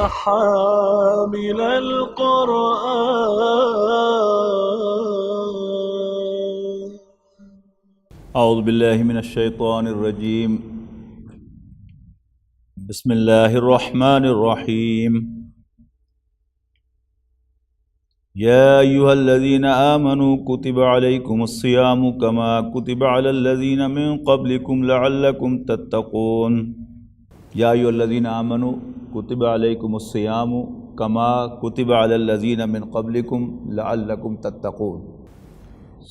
حامل القرآن. اعوذ باللہ من الشیطان الرجیم. بسم اللہ الرحمن الرحیم. یا ایہا الذین آمنوا کتب علیکم الصیام کما کتب علی الذین من قبلکم لعلکم تتقون. یا ایہا الذین آمنوا کتب علیکم الصیام کما کتب علی الذین من قبلکم لعلکم تتقون.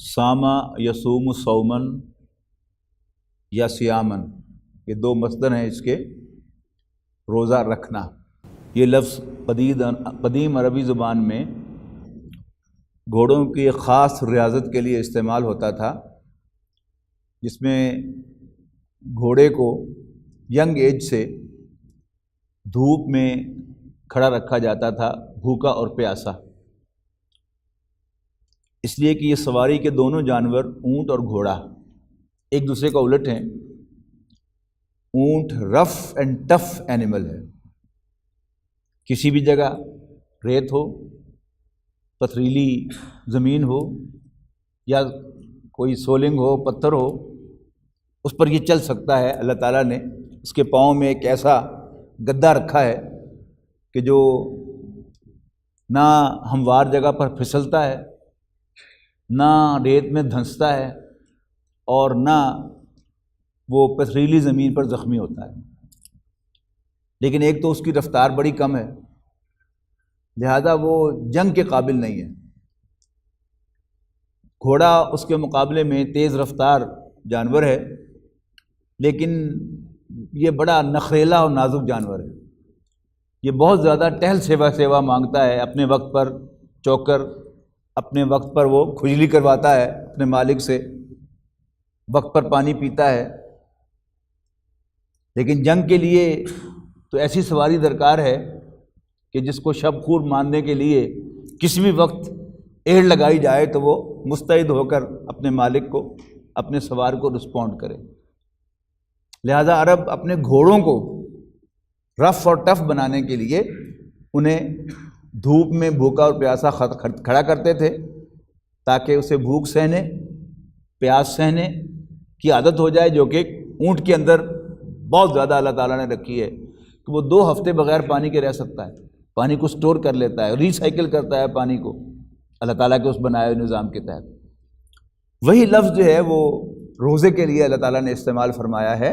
صام یصوم صومن یا سیامن، یہ دو مصدر ہیں اس کے. روزہ رکھنا، یہ لفظ قدیم عربی زبان میں گھوڑوں کی ایک خاص ریاضت کے لیے استعمال ہوتا تھا، جس میں گھوڑے کو ینگ ایج سے دھوپ میں کھڑا رکھا جاتا تھا، بھوکا اور پیاسا، اس لیے کہ یہ سواری کے دونوں جانور اونٹ اور گھوڑا ایک دوسرے کا الٹ ہیں. اونٹ رف اینڈ ٹف اینیمل ہے. کسی بھی جگہ ریت ہو، پتھریلی زمین ہو یا کوئی سولنگ ہو، پتھر ہو، اس پر یہ چل سکتا ہے. اللہ تعالیٰ نے اس کے پاؤں میں ایک ایسا گدا رکھا ہے کہ جو نہ ہموار جگہ پر پھسلتا ہے، نہ ریت میں دھنستا ہے، اور نہ وہ پتھریلی زمین پر زخمی ہوتا ہے. لیکن ایک تو اس کی رفتار بڑی کم ہے، لہذا وہ جنگ کے قابل نہیں ہے. گھوڑا اس کے مقابلے میں تیز رفتار جانور ہے، لیکن یہ بڑا نخریلا اور نازک جانور ہے. یہ بہت زیادہ ٹہل سیوا مانگتا ہے. اپنے وقت پر چوکر، اپنے وقت پر وہ کھجلی کرواتا ہے اپنے مالک سے، وقت پر پانی پیتا ہے. لیکن جنگ کے لیے تو ایسی سواری درکار ہے کہ جس کو شب خور ماننے کے لیے کسی بھی وقت ایڑ لگائی جائے تو وہ مستعد ہو کر اپنے مالک کو، اپنے سوار کو رسپونڈ کرے. لہذا عرب اپنے گھوڑوں کو رف اور ٹف بنانے کے لیے انہیں دھوپ میں بھوکا اور پیاسا کھڑا کرتے تھے، تاکہ اسے بھوک سہنے، پیاس سہنے کی عادت ہو جائے، جو کہ اونٹ کے اندر بہت زیادہ اللہ تعالیٰ نے رکھی ہے کہ وہ 2 ہفتے بغیر پانی کے رہ سکتا ہے. پانی کو سٹور کر لیتا ہے، ری سائیکل کرتا ہے پانی کو اللہ تعالیٰ کے اس بنائے ہوئے نظام کے تحت. وہی لفظ جو ہے وہ روزے کے لیے اللہ تعالیٰ نے استعمال فرمایا ہے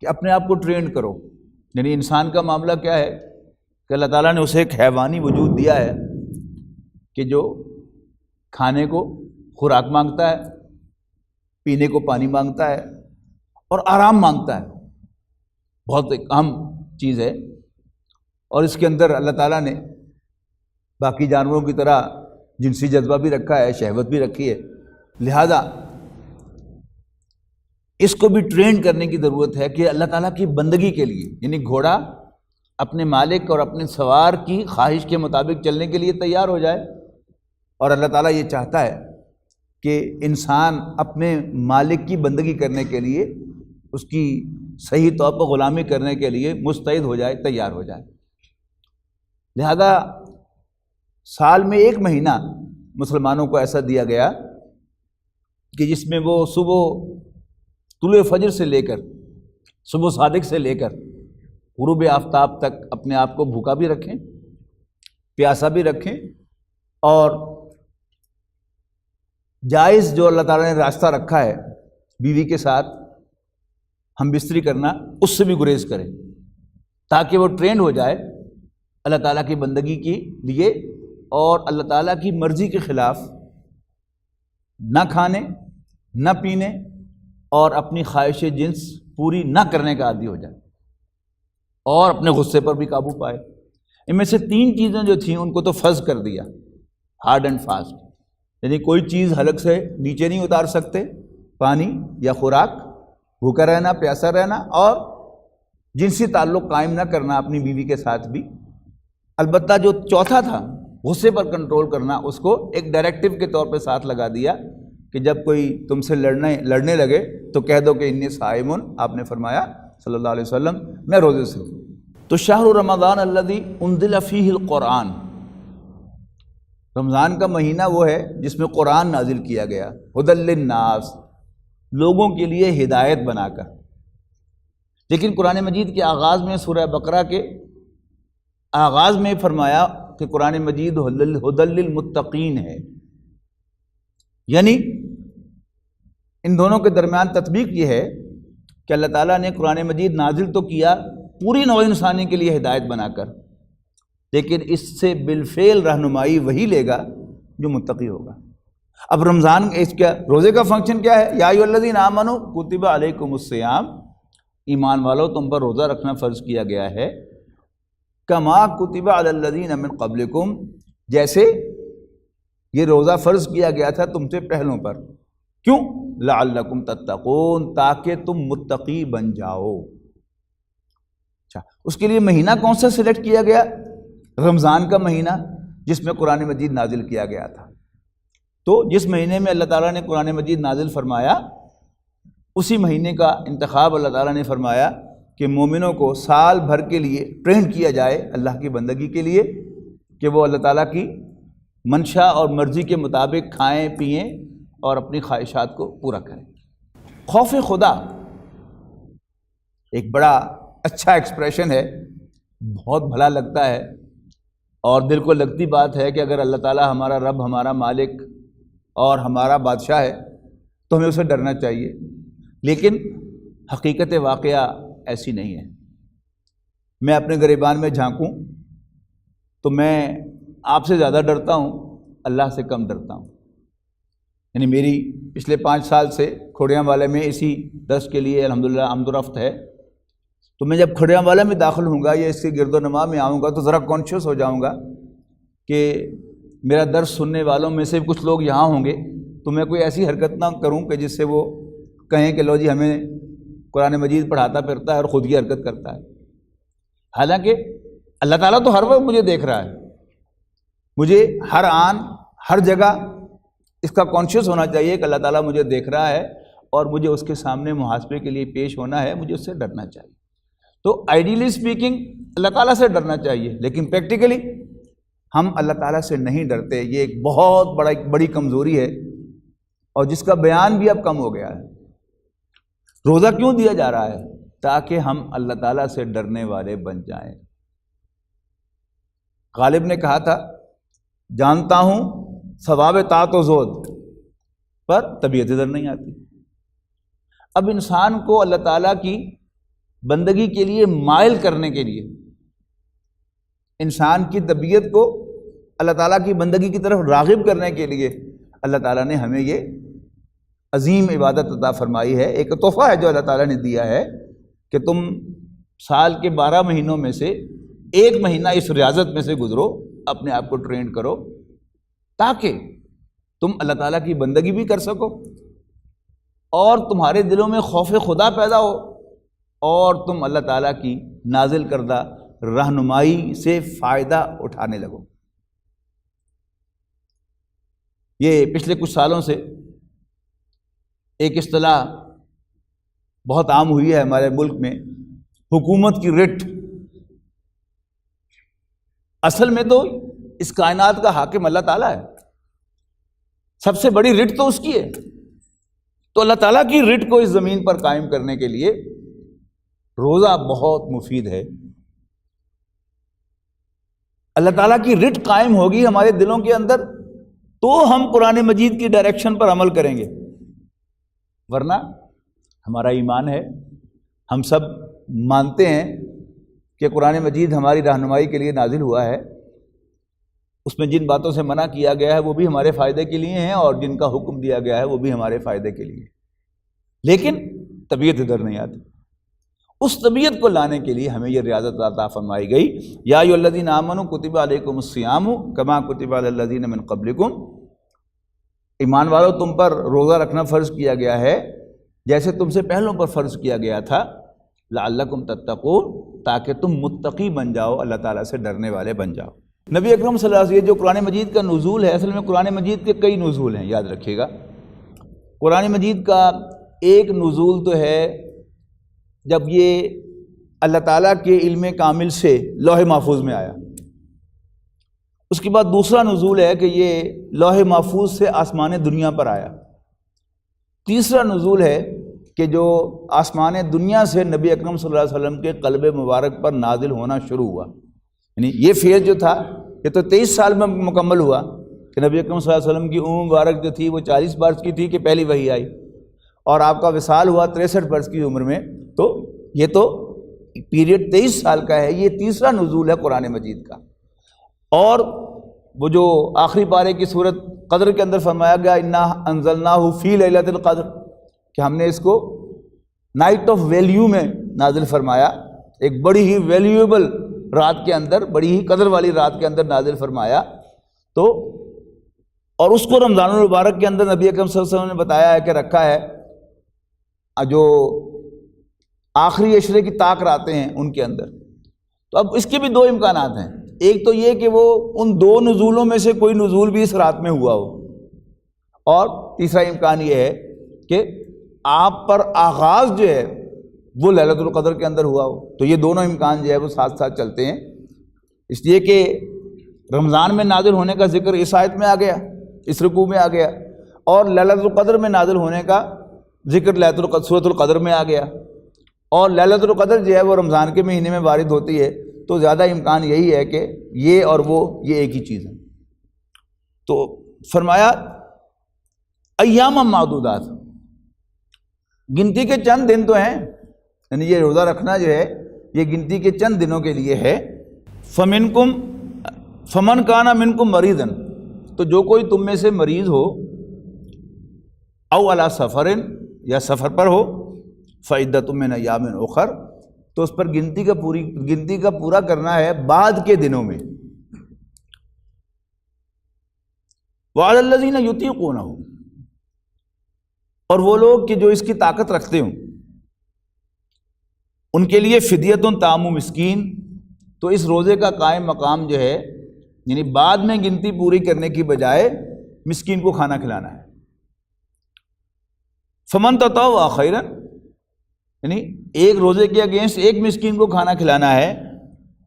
کہ اپنے آپ کو ٹرینڈ کرو. یعنی انسان کا معاملہ کیا ہے کہ اللہ تعالیٰ نے اسے ایک حیوانی وجود دیا ہے کہ جو کھانے کو خوراک مانگتا ہے، پینے کو پانی مانگتا ہے اور آرام مانگتا ہے. بہت ایک اہم چیز ہے. اور اس کے اندر اللہ تعالیٰ نے باقی جانوروں کی طرح جنسی جذبہ بھی رکھا ہے، شہوت بھی رکھی ہے. لہذا اس کو بھی ٹرین کرنے کی ضرورت ہے کہ اللہ تعالیٰ کی بندگی کے لیے، یعنی گھوڑا اپنے مالک اور اپنے سوار کی خواہش کے مطابق چلنے کے لیے تیار ہو جائے. اور اللہ تعالیٰ یہ چاہتا ہے کہ انسان اپنے مالک کی بندگی کرنے کے لیے، اس کی صحیح طور پر غلامی کرنے کے لیے مستعد ہو جائے، تیار ہو جائے. لہذا سال میں 1 مہینہ مسلمانوں کو ایسا دیا گیا کہ جس میں وہ صبح طلوع فجر سے لے کر، صبح صادق سے لے کر غروب آفتاب تک اپنے آپ کو بھوکا بھی رکھیں، پیاسا بھی رکھیں، اور جائز جو اللہ تعالیٰ نے راستہ رکھا ہے بیوی کے ساتھ ہم بستری کرنا، اس سے بھی گریز کریں، تاکہ وہ ٹرینڈ ہو جائے اللہ تعالیٰ کی بندگی کے لیے اور اللہ تعالیٰ کی مرضی کے خلاف نہ کھانے، نہ پینے اور اپنی خواہش جنس پوری نہ کرنے کا عادی ہو جائے، اور اپنے غصے پر بھی قابو پائے. ان میں سے 3 چیزیں جو تھیں ان کو تو فرض کر دیا، ہارڈ اینڈ فاسٹ. یعنی کوئی چیز حلق سے نیچے نہیں اتار سکتے، پانی یا خوراک، بھوکا رہنا، پیاسا رہنا، اور جنسی تعلق قائم نہ کرنا اپنی بیوی کے ساتھ بھی. البتہ جو چوتھا تھا غصے پر کنٹرول کرنا، اس کو ایک ڈائریکٹو کے طور پہ ساتھ لگا دیا کہ جب کوئی تم سے لڑنے لگے تو کہہ دو کہ انی صائم، آپ نے فرمایا صلی اللہ علیہ وسلم میں روزے سے ہوں. تو شہر رمضان الذی انزل فیہ القرآن، رمضان کا مہینہ وہ ہے جس میں قرآن نازل کیا گیا، ھدی للناس، لوگوں کے لیے ہدایت بنا کر۔ لیکن قرآن مجید کے آغاز میں، سورہ بقرہ کے آغاز میں فرمایا کہ قرآن مجید ھدی للمتقین ہے، یعنی ان دونوں کے درمیان تطبیق یہ ہے کہ اللہ تعالیٰ نے قرآن مجید نازل تو کیا پوری نوع انسانی کے لیے ہدایت بنا کر، لیکن اس سے بالفعل رہنمائی وہی لے گا جو متقی ہوگا۔ اب رمضان اس کا روزے کا فنکشن کیا ہے؟ یا ایھا الذین آمنوا کتب علیکم الصیام، ایمان والو تم پر روزہ رکھنا فرض کیا گیا ہے، کما کتب علی الذین من قبلکم، جیسے یہ روزہ فرض کیا گیا تھا تم سے پہلوں پر، کیوں؟ لعلکم تتقون، تاکہ تم متقی بن جاؤ۔ اچھا، اس کے لیے مہینہ کون سا سلیکٹ کیا گیا؟ رمضان کا مہینہ، جس میں قرآن مجید نازل کیا گیا تھا۔ تو جس مہینے میں اللہ تعالیٰ نے قرآن مجید نازل فرمایا، اسی مہینے کا انتخاب اللہ تعالیٰ نے فرمایا کہ مومنوں کو سال بھر کے لیے ٹرین کیا جائے اللہ کی بندگی کے لیے، کہ وہ اللہ تعالیٰ کی منشا اور مرضی کے مطابق کھائیں پئیں اور اپنی خواہشات کو پورا کریں۔ خوف خدا ایک بڑا اچھا ایکسپریشن ہے، بہت بھلا لگتا ہے اور دل کو لگتی بات ہے کہ اگر اللہ تعالیٰ ہمارا رب، ہمارا مالک اور ہمارا بادشاہ ہے تو ہمیں اسے ڈرنا چاہیے، لیکن حقیقت واقعہ ایسی نہیں ہے۔ میں اپنے گریبان میں جھانکوں تو میں آپ سے زیادہ ڈرتا ہوں، اللہ سے کم ڈرتا ہوں۔ یعنی میری پچھلے 5 سال سے کھوڑیاں والے میں اسی درس کے لیے الحمدللہ آمد و رفت ہے، تو میں جب کھوڑیاں والے میں داخل ہوں گا یا اس کے گرد و نما میں آؤں گا تو ذرا کانشیس ہو جاؤں گا کہ میرا درس سننے والوں میں سے کچھ لوگ یہاں ہوں گے، تو میں کوئی ایسی حرکت نہ کروں کہ جس سے وہ کہیں کہ لو جی ہمیں قرآن مجید پڑھاتا پھرتا ہے اور خود کی حرکت کرتا ہے۔ حالانکہ اللہ تعالیٰ تو ہر وقت مجھے دیکھ رہا ہے، مجھے ہر آن ہر جگہ اس کا کانشیس ہونا چاہیے کہ اللہ تعالیٰ مجھے دیکھ رہا ہے اور مجھے اس کے سامنے محاسبے کے لیے پیش ہونا ہے، مجھے اس سے ڈرنا چاہیے۔ تو آئیڈیلی اسپیکنگ اللہ تعالیٰ سے ڈرنا چاہیے، لیکن پریکٹیکلی ہم اللہ تعالیٰ سے نہیں ڈرتے۔ یہ ایک بہت بڑی کمزوری ہے اور جس کا بیان بھی اب کم ہو گیا ہے۔ روزہ کیوں دیا جا رہا ہے؟ تاکہ ہم اللہ تعالیٰ سے ڈرنے والے بن جائیں۔ غالب نے کہا تھا، جانتا ہوں ثواب طاعت و زہد، پر طبیعت ادھر نہیں آتی۔ اب انسان کو اللہ تعالیٰ کی بندگی کے لیے مائل کرنے کے لیے، انسان کی طبیعت کو اللہ تعالیٰ کی بندگی کی طرف راغب کرنے کے لیے اللہ تعالیٰ نے ہمیں یہ عظیم عبادت عطا فرمائی ہے۔ ایک تحفہ ہے جو اللہ تعالیٰ نے دیا ہے کہ تم سال کے 12 مہینوں میں سے 1 مہینہ اس ریاضت میں سے گزرو، اپنے آپ کو ٹرین کرو تاکہ تم اللہ تعالیٰ کی بندگی بھی کر سکو اور تمہارے دلوں میں خوف خدا پیدا ہو اور تم اللہ تعالیٰ کی نازل کردہ رہنمائی سے فائدہ اٹھانے لگو۔ یہ پچھلے کچھ سالوں سے ایک اصطلاح بہت عام ہوئی ہے ہمارے ملک میں، حکومت کی رٹ۔ اصل میں تو اس کائنات کا حاکم اللہ تعالیٰ ہے، سب سے بڑی رٹ تو اس کی ہے۔ تو اللہ تعالیٰ کی رٹ کو اس زمین پر قائم کرنے کے لیے روزہ بہت مفید ہے۔ اللہ تعالیٰ کی رٹ قائم ہوگی ہمارے دلوں کے اندر تو ہم قرآن مجید کی ڈائریکشن پر عمل کریں گے، ورنہ ہمارا ایمان ہے، ہم سب مانتے ہیں کہ قرآن مجید ہماری رہنمائی کے لیے نازل ہوا ہے، اس میں جن باتوں سے منع کیا گیا ہے وہ بھی ہمارے فائدے کے لیے ہیں اور جن کا حکم دیا گیا ہے وہ بھی ہمارے فائدے کے لیے، لیکن طبیعت ادھر نہیں آتی۔ اس طبیعت کو لانے کے لیے ہمیں یہ ریاضت عطا فرمائی گئی، یا ایھا الذین آمنوا کتب علیکم الصیام کما کتب علی الذین من قبلکم، ایمان والو تم پر روزہ رکھنا فرض کیا گیا ہے جیسے تم سے پہلوں پر فرض کیا گیا تھا، لعلکم تتقون، تاکہ تم متقی بن جاؤ، اللہ تعالیٰ سے ڈرنے والے بن جاؤ۔ نبی اکرم صلی اللہ علیہ وسلم، جو قرآن مجید کا نزول ہے، اصل میں قرآن مجید کے کئی نزول ہیں، یاد رکھیے گا۔ قرآن مجید کا ایک نزول تو ہے جب یہ اللہ تعالیٰ کے علم کامل سے لوح محفوظ میں آیا۔ اس کے بعد دوسرا نزول ہے کہ یہ لوح محفوظ سے آسمان دنیا پر آیا۔ تیسرا نزول ہے کہ جو آسمان دنیا سے نبی اکرم صلی اللہ علیہ وسلم کے قلب مبارک پر نازل ہونا شروع ہوا، یعنی یہ فیض جو تھا یہ تو 23 سال میں مکمل ہوا کہ نبی اکرم صلی اللہ علیہ وسلم کی عمر مبارک جو تھی وہ 40 برس کی تھی کہ پہلی وحی آئی، اور آپ کا وصال ہوا 63 برس کی عمر میں، تو یہ تو پیریڈ 23 سال کا ہے۔ یہ تیسرا نزول ہے قرآن مجید کا۔ اور وہ جو آخری پارے کی سورت قدر کے اندر فرمایا گیا انا انزلناہ فی لیلۃ القدر، کہ ہم نے اس کو نائٹ آف ویلیو میں نازل فرمایا، ایک بڑی ہی ویلیویبل رات کے اندر، بڑی ہی قدر والی رات کے اندر نازل فرمایا۔ تو اور اس کو رمضان المبارک کے اندر نبی اکرم صلی اللہ علیہ وسلم نے بتایا ہے کہ رکھا ہے جو آخری عشرے کی طاق راتیں ہیں ان کے اندر۔ تو اب اس کے بھی دو امکانات ہیں، ایک تو یہ کہ وہ ان دو نزولوں میں سے کوئی نزول بھی اس رات میں ہوا ہو، اور تیسرا امکان یہ ہے کہ آپ پر آغاز جو ہے وہ لیلۃ القدر کے اندر ہوا ہو۔ تو یہ دونوں امکان جو ہے وہ ساتھ ساتھ چلتے ہیں، اس لیے کہ رمضان میں نازل ہونے کا ذکر اس آیت میں آ گیا، اس رکوع میں آ گیا، اور لیلۃ القدر میں نازل ہونے کا ذکر سورۃ القدر میں آ گیا، اور لیلۃ القدر جو ہے وہ رمضان کے مہینے میں وارد ہوتی ہے، تو زیادہ امکان یہی ہے کہ یہ اور وہ یہ ایک ہی چیز ہے۔ تو فرمایا ایام معدودات، گنتی کے چند دن تو ہیں، یعنی یہ روزہ رکھنا جو ہے یہ گنتی کے چند دنوں کے لیے ہے۔ فمن کان منکم مریضا، تو جو کوئی تم میں سے مریض ہو، او علی سفر، یا سفر پر ہو، فعدۃ من ایام اخر، تو اس پر گنتی کا پورا کرنا ہے بعد کے دنوں میں۔ وعلی الذین یطیقونہ، اور وہ لوگ کہ جو اس کی طاقت رکھتے ہوں ان کے لیے فدیۃ طعام مسکین، تو اس روزے کا قائم مقام جو ہے یعنی بعد میں گنتی پوری کرنے کی بجائے مسکین کو کھانا کھلانا ہے۔ فمن تطوع خیرا، یعنی ایک روزے کے اگینسٹ ایک مسکین کو کھانا کھلانا ہے،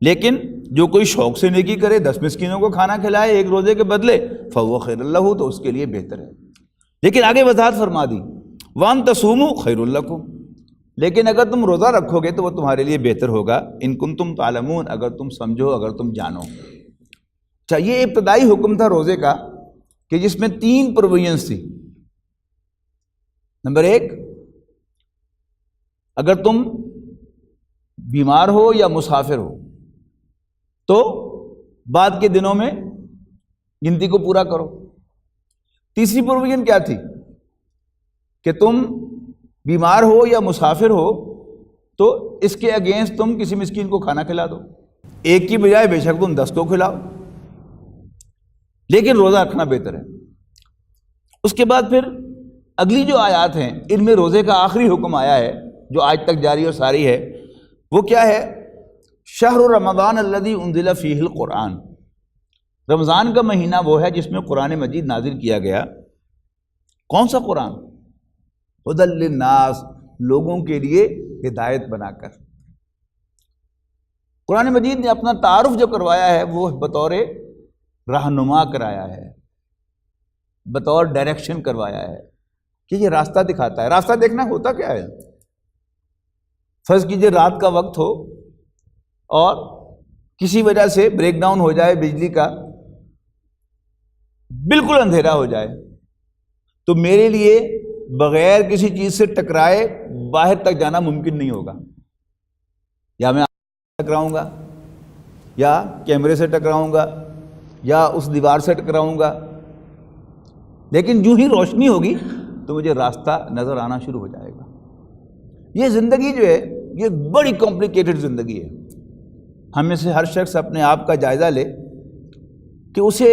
لیکن جو کوئی شوق سے نیکی کرے 10 مسکینوں کو کھانا کھلائے ایک روزے کے بدلے، فهو خیر لہ، تو اس کے لیے بہتر ہے۔ لیکن آگے وضاحت فرما دی وان تصوموا خیر لکم، لیکن اگر تم روزہ رکھو گے تو وہ تمہارے لیے بہتر ہوگا، ان کنتم تعلمون، اگر تم سمجھو، اگر تم جانو۔ اچھا، یہ ابتدائی حکم تھا روزے کا کہ جس میں 3 پروویژنز تھی۔ نمبر 1، اگر تم بیمار ہو یا مسافر ہو تو بعد کے دنوں میں گنتی کو پورا کرو۔ تیسری پروویژن کیا تھی کہ تم بیمار ہو یا مسافر ہو تو اس کے اگینسٹ تم کسی مسکین کو کھانا کھلا دو، ایک کی بجائے بے شک تم 10 کو کھلاؤ، لیکن روزہ رکھنا بہتر ہے۔ اس کے بعد پھر اگلی جو آیات ہیں ان میں روزے کا آخری حکم آیا ہے جو آج تک جاری اور ساری ہے، وہ کیا ہے؟ شہر رمضان الذی انزل فیہ القرآن، رمضان کا مہینہ وہ ہے جس میں قرآن مجید نازل کیا گیا۔ کون سا قرآن؟ ہدی للناس، لوگوں کے لیے ہدایت بنا کر۔ قرآن مجید نے اپنا تعارف جو کروایا ہے وہ بطور رہنما کرایا ہے، بطور ڈائریکشن کروایا ہے کہ یہ راستہ دکھاتا ہے۔ راستہ دیکھنا ہوتا کیا ہے؟ فرض کیجئے رات کا وقت ہو اور کسی وجہ سے بریک ڈاؤن ہو جائے بجلی کا، بالکل اندھیرا ہو جائے، تو میرے لیے بغیر کسی چیز سے ٹکرائے باہر تک جانا ممکن نہیں ہوگا، یا میں ٹکراؤں گا، یا کیمرے سے ٹکراؤں گا، یا اس دیوار سے ٹکراؤں گا، لیکن جو ہی روشنی ہوگی تو مجھے راستہ نظر آنا شروع ہو جائے گا۔ یہ زندگی جو ہے یہ بڑی کمپلیکیٹڈ زندگی ہے۔ ہم میں سے ہر شخص اپنے آپ کا جائزہ لے کہ اسے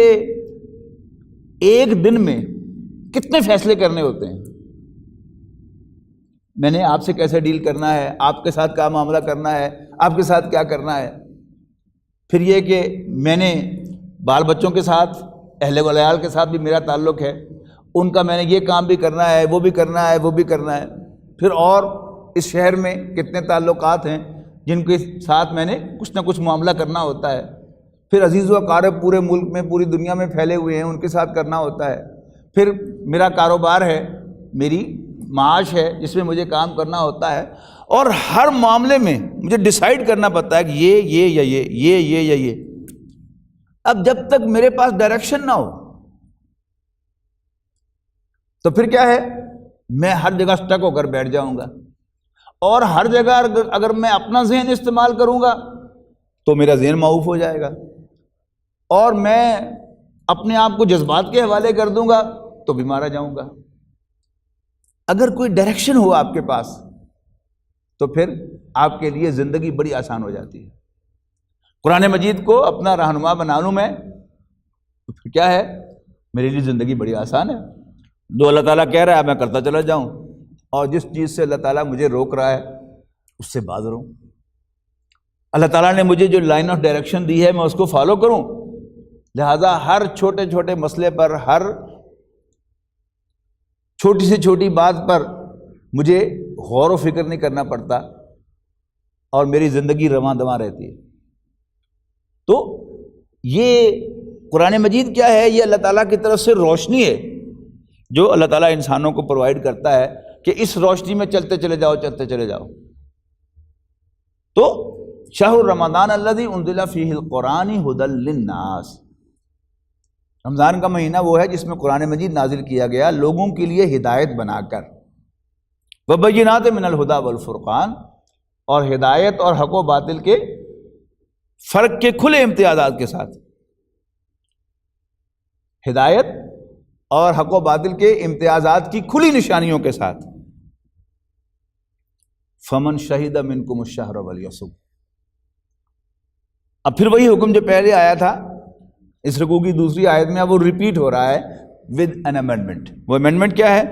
ایک دن میں کتنے فیصلے کرنے ہوتے ہیں۔ میں نے آپ سے کیسے ڈیل کرنا ہے، آپ کے ساتھ کیا معاملہ کرنا ہے، آپ کے ساتھ کیا کرنا ہے، پھر یہ کہ میں نے بال بچوں کے ساتھ، اہل ولیال کے ساتھ بھی میرا تعلق ہے، ان کا میں نے یہ کام بھی کرنا ہے، وہ بھی کرنا ہے، وہ بھی کرنا ہے، پھر اور اس شہر میں کتنے تعلقات ہیں، جن کے ساتھ میں نے کچھ نہ کچھ معاملہ کرنا ہوتا ہے، پھر عزیز و اقارب پورے ملک میں پوری دنیا میں پھیلے ہوئے ہیں، ان کے ساتھ کرنا ہوتا ہے، پھر میرا کاروبار ہے، میری معاش ہے جس میں مجھے کام کرنا ہوتا ہے، اور ہر معاملے میں مجھے ڈیسائیڈ کرنا پڑتا ہے کہ یہ یا یہ۔ اب جب تک میرے پاس ڈائریکشن نہ ہو تو پھر کیا ہے، میں ہر جگہ سٹک ہو کر بیٹھ جاؤں گا، اور ہر جگہ اگر میں اپنا ذہن استعمال کروں گا تو میرا ذہن معوف ہو جائے گا، اور میں اپنے آپ کو جذبات کے حوالے کر دوں گا تو بھی مارا جاؤں گا۔ اگر کوئی ڈائریکشن ہو آپ کے پاس تو پھر آپ کے لیے زندگی بڑی آسان ہو جاتی ہے۔ قرآن مجید کو اپنا رہنما بنا لوں میں تو پھر کیا ہے، میرے لیے زندگی بڑی آسان ہے۔ جو اللہ تعالیٰ کہہ رہا ہے میں کرتا چلا جاؤں، اور جس چیز سے اللہ تعالیٰ مجھے روک رہا ہے اس سے باز رہوں۔ اللہ تعالیٰ نے مجھے جو لائن آف ڈائریکشن دی ہے میں اس کو فالو کروں، لہٰذا ہر چھوٹے چھوٹے مسئلے پر، ہر چھوٹی سے چھوٹی بات پر مجھے غور و فکر نہیں کرنا پڑتا، اور میری زندگی رواں دواں رہتی ہے۔ تو یہ قرآن مجید کیا ہے، یہ اللہ تعالیٰ کی طرف سے روشنی ہے جو اللہ تعالیٰ انسانوں کو پرووائڈ کرتا ہے کہ اس روشنی میں چلتے چلے جاؤ، چلتے چلے جاؤ۔ تو شہر رمضان الذی انزل فیہ القرآن ھدی للناس، رمضان کا مہینہ وہ ہے جس میں قرآن مجید نازل کیا گیا لوگوں کے لیے ہدایت بنا کر، وبینات من الہدی والفرقان، اور ہدایت اور حق و باطل کے فرق کے کھلے امتیازات کے ساتھ، ہدایت اور حق و باطل کے امتیازات کی کھلی نشانیوں کے ساتھ۔ فمن شہد منکم الشہر ولیصم، اب پھر وہی حکم جو پہلے آیا تھا اس رکوع کی دوسری آیت میں، اب وہ ریپیٹ ہو رہا ہے ود این امینڈمنٹ۔ وہ امینڈمنٹ کیا ہے؟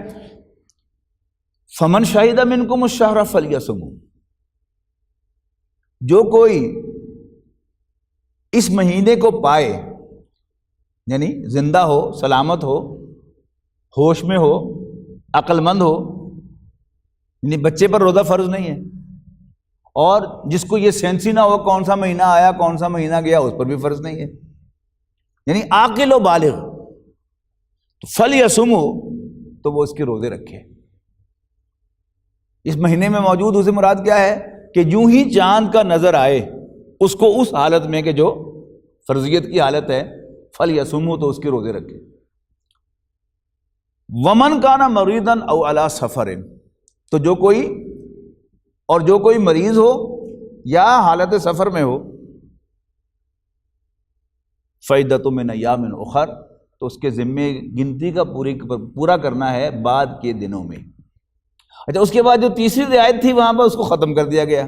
فمن شہد منکم الشہر فلیصم، جو کوئی اس مہینے کو پائے، یعنی زندہ ہو، سلامت ہو، ہوش میں ہو، عقل مند ہو، یعنی بچے پر روزہ فرض نہیں ہے، اور جس کو یہ سینس ہی نہ ہو کون سا مہینہ آیا کون سا مہینہ گیا اس پر بھی فرض نہیں ہے، یعنی عاقل و بالغ، فلیصم، تو وہ اس کے روزے رکھے۔ اس مہینے میں موجود اسے مراد کیا ہے کہ یوں ہی چاند کا نظر آئے اس کو اس حالت میں کہ جو فرضیت کی حالت ہے، فلیصم، تو اس کے روزے رکھے۔ ومن کان مریضا او علی سفر، تو جو کوئی مریض ہو یا حالت سفر میں ہو، فعدۃ من ایام اخر، تو اس کے ذمے گنتی کا پورا کرنا ہے بعد کے دنوں میں۔ اچھا، اس کے بعد جو تیسری رعایت تھی وہاں پر اس کو ختم کر دیا گیا،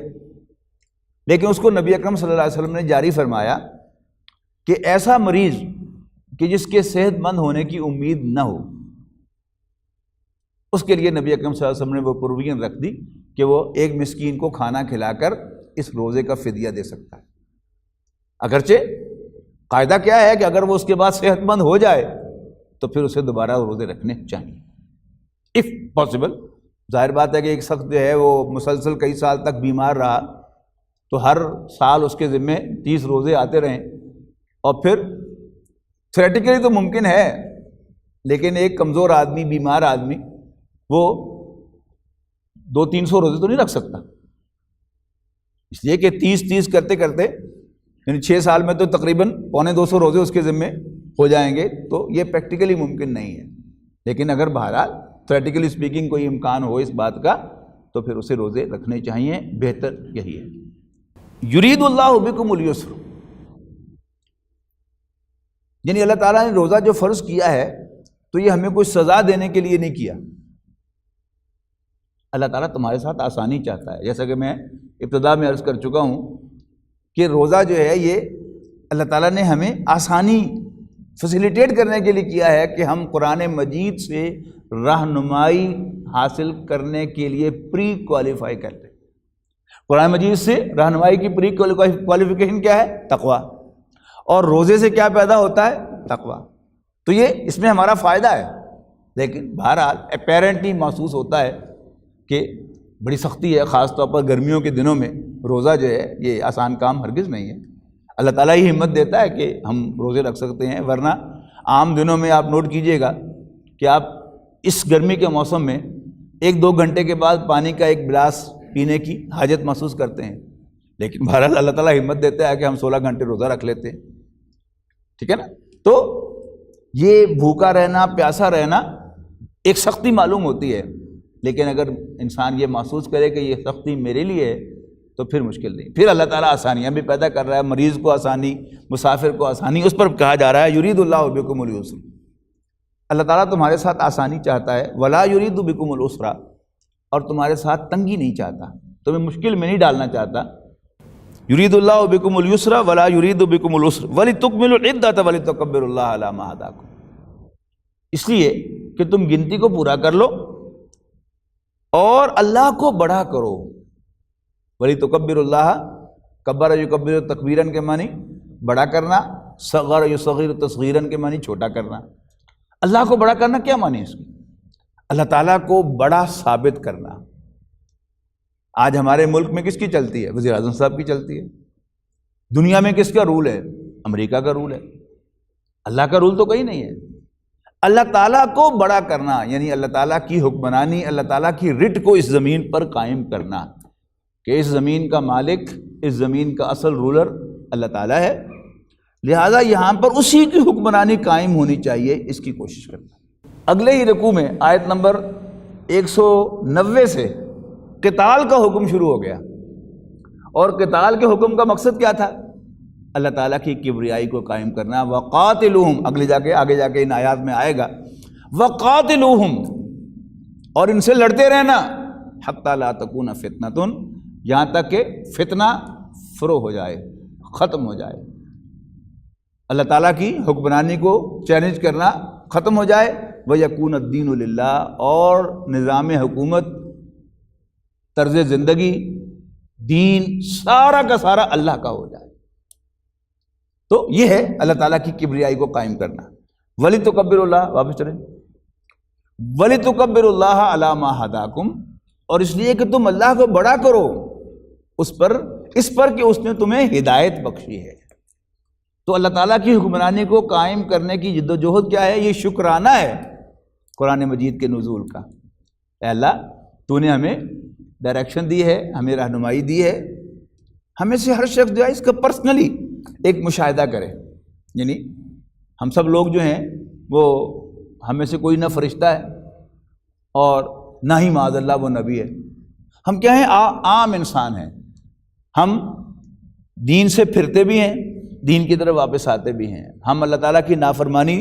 لیکن اس کو نبی اکرم صلی اللہ علیہ وسلم نے جاری فرمایا کہ ایسا مریض کہ جس کے صحت مند ہونے کی امید نہ ہو، اس کے لیے نبی اکرم صلی اللہ علیہ وسلم نے وہ پروویژن رکھ دی کہ وہ ایک مسکین کو کھانا کھلا کر اس روزے کا فدیہ دے سکتا ہے۔ اگرچہ قاعدہ کیا ہے کہ اگر وہ اس کے بعد صحت مند ہو جائے تو پھر اسے دوبارہ روزے رکھنے چاہیے اف پاسبل۔ ظاہر بات ہے کہ ایک شخص جو ہے وہ مسلسل کئی سال تک بیمار رہا تو ہر سال اس کے ذمے 30 روزے آتے رہیں، اور پھر تھیوریٹیکلی تو ممکن ہے، لیکن ایک کمزور آدمی، بیمار آدمی، وہ 200-300 روزے تو نہیں رکھ سکتا، اس لیے کہ 30 کرتے کرتے یعنی 6 سال میں تو تقریباً 250 روزے اس کے ذمے ہو جائیں گے، تو یہ پریکٹیکلی ممکن نہیں ہے۔ لیکن اگر بہرحال تھیوریٹیکلی اسپیکنگ کوئی امکان ہو اس بات کا تو پھر اسے روزے رکھنے چاہیے، بہتر یہی ہے۔ یرید اللہ بکم اليسر، یعنی اللہ تعالیٰ نے روزہ جو فرض کیا ہے تو یہ ہمیں کوئی سزا دینے کے لیے نہیں کیا، اللہ تعالیٰ تمہارے ساتھ آسانی چاہتا ہے۔ جیسا کہ میں ابتدا میں عرض کر چکا ہوں کہ روزہ جو ہے یہ اللہ تعالیٰ نے ہمیں آسانی فیسیلیٹیٹ کرنے کے لیے کیا ہے کہ ہم قرآن مجید سے رہنمائی حاصل کرنے کے لیے پری کوالیفائی کرتے ہیں۔ قرآن مجید سے رہنمائی کی پری کوالیفیکیشن کیا ہے؟ تقویٰ، اور روزے سے کیا پیدا ہوتا ہے؟ تقویٰ۔ تو یہ اس میں ہمارا فائدہ ہے، لیکن بہرحال اپیرنٹلی محسوس ہوتا ہے کہ بڑی سختی ہے، خاص طور پر گرمیوں کے دنوں میں روزہ جو ہے یہ آسان کام ہرگز نہیں ہے، اللہ تعالیٰ ہی ہمت دیتا ہے کہ ہم روزے رکھ سکتے ہیں، ورنہ عام دنوں میں آپ نوٹ کیجئے گا کہ آپ اس گرمی کے موسم میں 1-2 گھنٹے کے بعد پانی کا ایک گلاس پینے کی حاجت محسوس کرتے ہیں، لیکن بہرحال اللہ تعالیٰ ہمت دیتا ہے کہ ہم 16 گھنٹے روزہ رکھ لیتے ہیں، ٹھیک ہے نا؟ تو یہ بھوکا رہنا، پیاسا رہنا ایک سختی معلوم ہوتی ہے، لیکن اگر انسان یہ محسوس کرے کہ یہ سختی میرے لیے ہے تو پھر مشکل نہیں، پھر اللہ تعالیٰ آسانیاں بھی پیدا کر رہا ہے، مریض کو آسانی، مسافر کو آسانی، اس پر کہا جا رہا ہے یرید اللہ بکم اليسر، اللہ تعالیٰ تمہارے ساتھ آسانی چاہتا ہے، ولا یرید بکم العسر، اور تمہارے ساتھ تنگی نہیں چاہتا، تمہیں مشکل میں نہیں ڈالنا چاہتا، یرید اللہ بکم اليسر ولا یرید بکم العسر ولتکملوا العدۃ ولتکبروا اللہ علی ما ہداکم، اس لیے کہ تم گنتی کو پورا کر لو اور اللہ کو بڑا کرو، وَلِتُكَبِّرُ اللَّهَ، کبر یکبر تکبیراً کے معنی بڑا کرنا، صغر یصغر تصغیراً کے معنی چھوٹا کرنا۔ اللہ کو بڑا کرنا کیا معنی ہے اس کی؟ اللہ تعالیٰ کو بڑا ثابت کرنا۔ آج ہمارے ملک میں کس کی چلتی ہے؟ وزیر اعظم صاحب کی چلتی ہے۔ دنیا میں کس کا رول ہے؟ امریکہ کا رول ہے۔ اللہ کا رول تو کہیں نہیں ہے۔ اللہ تعالیٰ کو بڑا کرنا یعنی اللہ تعالیٰ کی حکمرانی، اللہ تعالیٰ کی رٹ کو اس زمین پر قائم کرنا، کہ اس زمین کا مالک، اس زمین کا اصل رولر اللہ تعالیٰ ہے، لہذا یہاں پر اسی کی حکمرانی قائم ہونی چاہیے، اس کی کوشش کرنا۔ اگلے ہی رکوع میں آیت نمبر 190 سے قتال کا حکم شروع ہو گیا، اور قتال کے حکم کا مقصد کیا تھا؟ اللہ تعالیٰ کی کبریائی کو قائم کرنا۔ وَقَاتِلُوهُمْ، آگے جا کے ان آیات میں آئے گا، وَقَاتِلُوهُمْ، اور ان سے لڑتے رہنا، حَتَّى لَا تَكُونَ فِتْنَةٌ، یہاں تک کہ فتنہ فرو ہو جائے، ختم ہو جائے، اللہ تعالیٰ کی حکمرانی کو چیلنج کرنا ختم ہو جائے، وَيَكُونَ الدِّينُ لِلَّهِ، اور نظام حکومت، طرز زندگی، دین سارا کا سارا اللہ کا ہو جائے۔ تو یہ ہے اللہ تعالیٰ کی کبریائی کو قائم کرنا۔ وَلِتُكَبِّرُ اللَّهَ، واپس چلیں، وَلِتُكَبِّرُ اللَّهَ عَلَى مَا هَدَاكُمْ، اور اس لیے کہ تم اللہ کو بڑا کرو اس پر کہ اس نے تمہیں ہدایت بخشی ہے۔ تو اللہ تعالیٰ کی حکمرانی کو قائم کرنے کی جد و جہد کیا ہے؟ یہ شکرانہ ہے قرآن مجید کے نزول کا۔ اے اللہ، تو نے ہمیں ڈائریکشن دی ہے، ہمیں رہنمائی دی ہے، ہمیں سے ہر شخص جو ہے اس کا پرسنلی ایک مشاہدہ کرے، یعنی ہم سب لوگ جو ہیں وہ ہمیں سے کوئی نہ فرشتہ ہے اور نہ ہی معاذ اللہ وہ نبی ہے، ہم کیا ہیں؟ عام انسان ہیں، ہم دین سے پھرتے بھی ہیں، دین کی طرف واپس آتے بھی ہیں، ہم اللہ تعالیٰ کی نافرمانی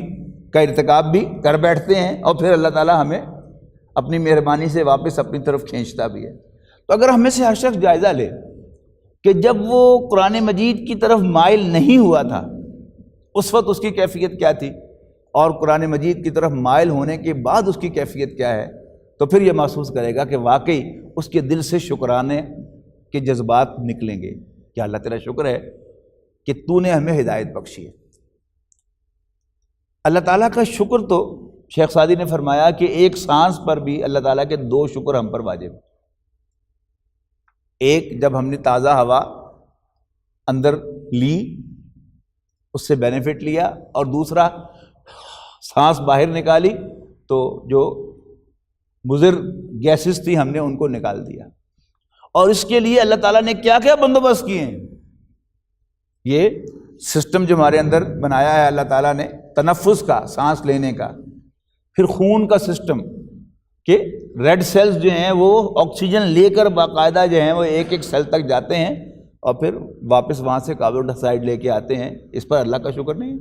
کا ارتکاب بھی کر بیٹھتے ہیں، اور پھر اللہ تعالیٰ ہمیں اپنی مہربانی سے واپس اپنی طرف کھینچتا بھی ہے۔ تو اگر ہمیں سے ہر شخص جائزہ لے کہ جب وہ قرآن مجید کی طرف مائل نہیں ہوا تھا اس وقت اس کی کیفیت کیا تھی، اور قرآن مجید کی طرف مائل ہونے کے بعد اس کی کیفیت کیا ہے، تو پھر یہ محسوس کرے گا کہ واقعی اس کے دل سے شکرانے کے جذبات نکلیں گے کہ اللہ تیرا شکر ہے کہ تو نے ہمیں ہدایت بخشی ہے۔ اللہ تعالیٰ کا شکر تو شیخ سعدی نے فرمایا کہ ایک سانس پر بھی اللہ تعالیٰ کے 2 شکر ہم پر واجب ہیں۔ ایک، جب ہم نے تازہ ہوا اندر لی، اس سے بینیفٹ لیا، اور دوسرا سانس باہر نکالی تو جو مضر گیسز تھی ہم نے ان کو نکال دیا، اور اس کے لیے اللہ تعالیٰ نے کیا کیا بندوبست کیے ہیں۔ یہ سسٹم جو ہمارے اندر بنایا ہے اللہ تعالیٰ نے، تنفس کا، سانس لینے کا، پھر خون کا سسٹم کہ ریڈ سیلز جو ہیں وہ آکسیجن لے کر باقاعدہ جو ہیں وہ ایک سیل تک جاتے ہیں اور پھر واپس وہاں سے کاربن ڈائی آکسائڈ لے کے آتے ہیں۔ اس پر اللہ کا شکر نہیں؟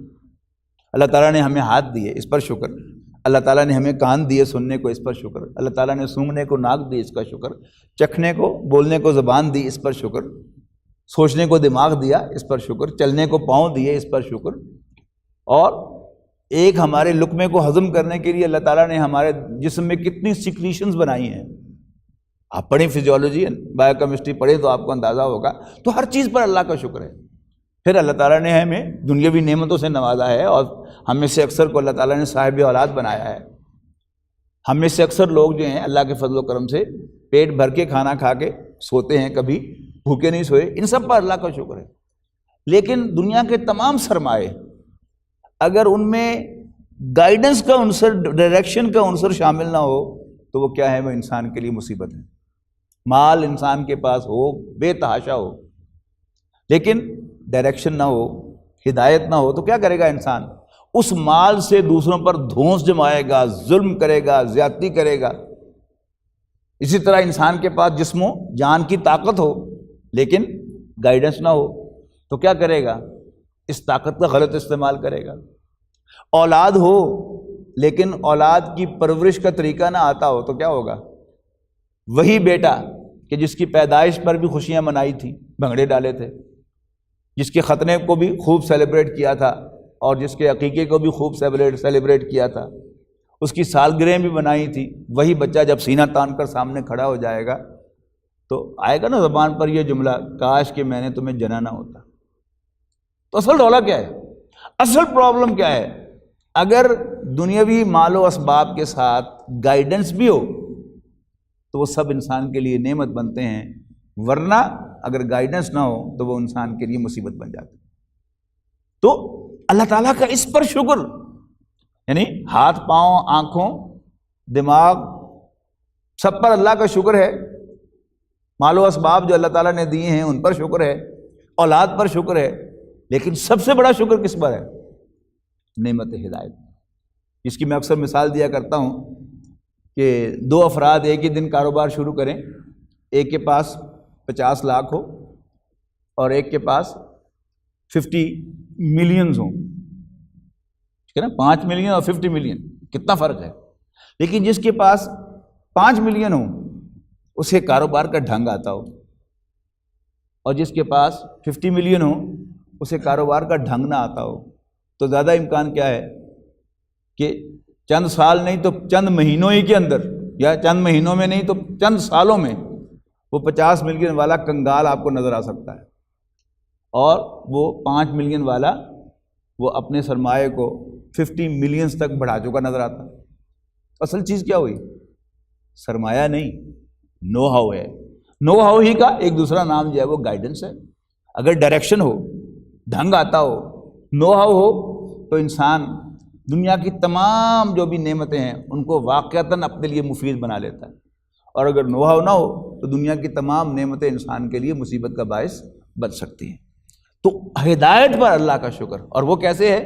اللہ تعالیٰ نے ہمیں ہاتھ دیے، اس پر شکر۔ اللہ تعالیٰ نے ہمیں کان دیے سننے کو، اس پر شکر۔ اللہ تعالیٰ نے سونگھنے کو ناک دی، اس کا شکر۔ چکھنے کو، بولنے کو زبان دی، اس پر شکر۔ سوچنے کو دماغ دیا، اس پر شکر۔ چلنے کو پاؤں دیے، اس پر شکر۔ اور ایک ہمارے لقمے کو ہضم کرنے کے لیے اللہ تعالیٰ نے ہمارے جسم میں کتنی سیکریشنز بنائی ہیں۔ آپ پڑھیں فزیولوجی، بایو کیمسٹری پڑھیں تو آپ کو اندازہ ہوگا۔ تو ہر چیز پر اللہ کا شکر ہے۔ پھر اللہ تعالیٰ نے ہمیں دنیاوی نعمتوں سے نوازا ہے، اور ہم میں سے اکثر کو اللہ تعالیٰ نے صاحب اولاد بنایا ہے۔ ہم میں سے اکثر لوگ جو ہیں اللہ کے فضل و کرم سے پیٹ بھر کے کھانا کھا کے سوتے ہیں، کبھی بھوکے نہیں سوئے، ان سب پر اللہ کا شکر ہے۔ لیکن دنیا کے تمام سرمائے اگر ان میں گائیڈنس کا عنصر، ڈائریکشن کا عنصر شامل نہ ہو تو وہ کیا ہے؟ وہ انسان کے لیے مصیبت ہے۔ مال انسان کے پاس ہو، بے تحاشا ہو، لیکن ڈائریکشن نہ ہو، ہدایت نہ ہو تو کیا کرے گا انسان؟ اس مال سے دوسروں پر دھونس جمائے گا، ظلم کرے گا، زیادتی کرے گا۔ اسی طرح انسان کے پاس جسم و جان کی طاقت ہو لیکن گائیڈنس نہ ہو تو کیا کرے گا؟ اس طاقت کا غلط استعمال کرے گا۔ اولاد ہو لیکن اولاد کی پرورش کا طریقہ نہ آتا ہو تو کیا ہوگا؟ وہی بیٹا کہ جس کی پیدائش پر بھی خوشیاں منائی تھی، بھنگڑے ڈالے تھے، جس کے ختنے کو بھی خوب سیلیبریٹ کیا تھا اور جس کے عقیقے کو بھی خوب سیلیبریٹ کیا تھا، اس کی سالگرہیں بھی بنائی تھی، وہی بچہ جب سینہ تان کر سامنے کھڑا ہو جائے گا تو آئے گا نا زبان پر یہ جملہ، کاش کہ میں نے تمہیں جنا نہ ہوتا۔ تو اصل رولا کیا ہے؟ اصل پرابلم کیا ہے؟ اگر دنیاوی مال و اسباب کے ساتھ گائیڈنس بھی ہو تو وہ سب انسان کے لیے نعمت بنتے ہیں، ورنہ اگر گائیڈنس نہ ہو تو وہ انسان کے لیے مصیبت بن جاتی۔ تو اللہ تعالیٰ کا اس پر شکر، یعنی ہاتھ، پاؤں، آنکھوں، دماغ، سب پر اللہ کا شکر ہے۔ مال و اسباب جو اللہ تعالیٰ نے دیے ہیں ان پر شکر ہے، اولاد پر شکر ہے، لیکن سب سے بڑا شکر کس پر ہے؟ نعمت ہدایت، جس کی میں اکثر مثال دیا کرتا ہوں کہ دو افراد ایک ہی دن کاروبار شروع کریں، ایک کے پاس 50 لاکھ ہو اور ایک کے پاس 50 ملینز ہوں، ٹھیک ہے نا؟ 5 ملین اور 50 ملین کتنا فرق ہے؟ لیکن جس کے پاس 5 ملین ہو اسے کاروبار کا ڈھنگ آتا ہو، اور جس کے پاس 50 ملین ہو اسے کاروبار کا ڈھنگ نہ آتا ہو، تو زیادہ امکان کیا ہے کہ چند سال نہیں تو چند مہینوں ہی کے اندر، یا چند مہینوں میں نہیں تو چند سالوں میں وہ 50 ملین والا کنگال آپ کو نظر آ سکتا ہے، اور وہ 5 ملین والا وہ اپنے سرمایہ کو 50 ملینز تک بڑھا چکا نظر آتا ہے۔ اصل چیز کیا ہوئی؟ سرمایہ نہیں، نو ہاؤ ہے۔ نو ہاؤ ہی کا ایک دوسرا نام جو ہے وہ گائیڈنس ہے۔ اگر ڈائریکشن ہو، ڈھنگ آتا ہو، نو ہاؤ ہو تو انسان دنیا کی تمام جو بھی نعمتیں ہیں ان کو واقعتاً اپنے لیے مفید بنا لیتا ہے، اور اگر نو ہاؤ نہ ہو تو دنیا کی تمام نعمتیں انسان کے لیے مصیبت کا باعث بن سکتی ہیں۔ تو ہدایت پر اللہ کا شکر، اور وہ کیسے ہے؟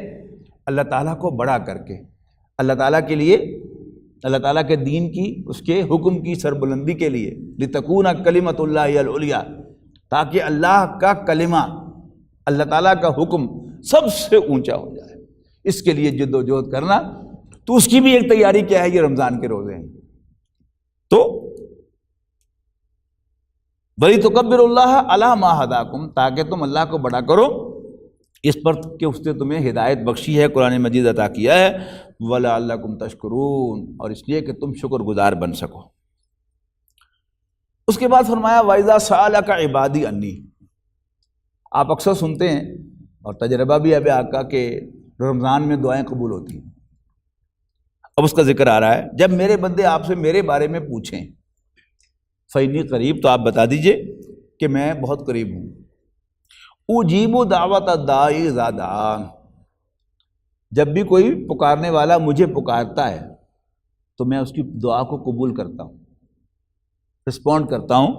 اللہ تعالیٰ کو بڑا کر کے، اللہ تعالیٰ کے لیے، اللہ تعالیٰ کے دین کی، اس کے حکم کی سربلندی کے لیے، لتکون کلمۃ اللہ العلیٰ، تاکہ اللہ کا کلمہ، اللہ تعالیٰ کا حکم سب سے اونچا ہو جائے، اس کے لیے جد و جہد کرنا۔ تو اس کی بھی ایک تیاری کیا ہے؟ یہ رمضان کے روزے ہیں۔ تو وَلِتُكَبِّرُوا اللَّهَ عَلَىٰ مَا هَدَاكُمْ، تاکہ تم اللہ کو بڑا کرو اس پر کہ اس نے تمہیں ہدایت بخشی ہے، قرآن مجید عطا کیا ہے، وَلَعَلَّكُمْ تَشْكُرُونَ، اور اس لیے کہ تم شکر گزار بن سکو۔ اس کے بعد فرمایا وَإِذَا سَأَلَكَ عِبَادِي عَنِّي۔ آپ اکثر سنتے ہیں اور تجربہ بھی ہے آقا کہ رمضان میں دعائیں قبول ہوتی ہیں۔ اب اس کا ذکر آ رہا ہے، جب میرے بندے آپ سے میرے بارے میں پوچھیں فَإِنِّي قریب، تو آپ بتا دیجئے کہ میں بہت قریب ہوں۔ اجیب دعوت الداعی اذا دعان، جب بھی کوئی پکارنے والا مجھے پکارتا ہے تو میں اس کی دعا کو قبول کرتا ہوں، رسپونڈ کرتا ہوں۔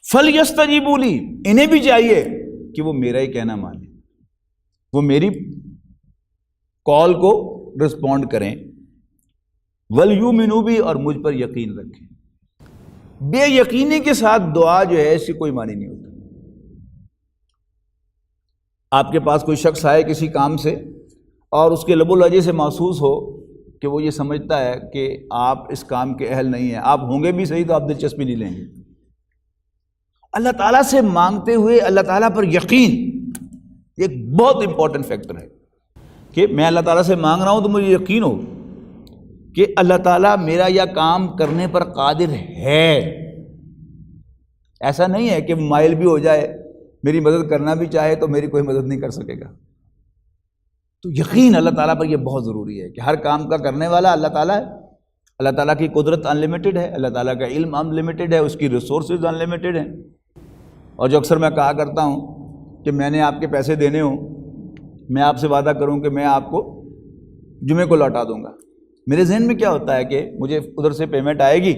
فَلْيَسْتَجِيبُوا لِي، انہیں بھی چاہیے کہ وہ میرا ہی کہنا مانیں، وہ میری کال کو رسپونڈ کریں، وَلْيُؤْمِنُوا بِي، اور مجھ پر یقین رکھیں۔ بے یقینی کے ساتھ دعا جو ہے اس سے کوئی معنی نہیں ہوتا۔ آپ کے پاس کوئی شخص آئے کسی کام سے اور اس کے لب و لہجے سے محسوس ہو کہ وہ یہ سمجھتا ہے کہ آپ اس کام کے اہل نہیں ہیں، آپ ہوں گے بھی صحیح تو آپ دلچسپی نہیں لیں گے۔ اللہ تعالیٰ سے مانگتے ہوئے اللہ تعالیٰ پر یقین ایک بہت امپورٹنٹ فیکٹر ہے کہ میں اللہ تعالیٰ سے مانگ رہا ہوں تو مجھے یقین ہو کہ اللہ تعالیٰ میرا یہ کام کرنے پر قادر ہے۔ ایسا نہیں ہے کہ مائل بھی ہو جائے، میری مدد کرنا بھی چاہے تو میری کوئی مدد نہیں کر سکے گا۔ تو یقین اللہ تعالیٰ پر یہ بہت ضروری ہے کہ ہر کام کا کرنے والا اللہ تعالیٰ ہے، اللہ تعالیٰ کی قدرت ان لمیٹڈ ہے، اللہ تعالیٰ کا علم ان لمیٹڈ ہے، اس کی ریسورسز ان لمیٹڈ ہیں۔ اور جو اکثر میں کہا کرتا ہوں کہ میں نے آپ کے پیسے دینے ہوں، میں آپ سے وعدہ کروں کہ میں آپ کو جمعے کو لوٹا دوں گا، میرے ذہن میں کیا ہوتا ہے کہ مجھے ادھر سے پیمنٹ آئے گی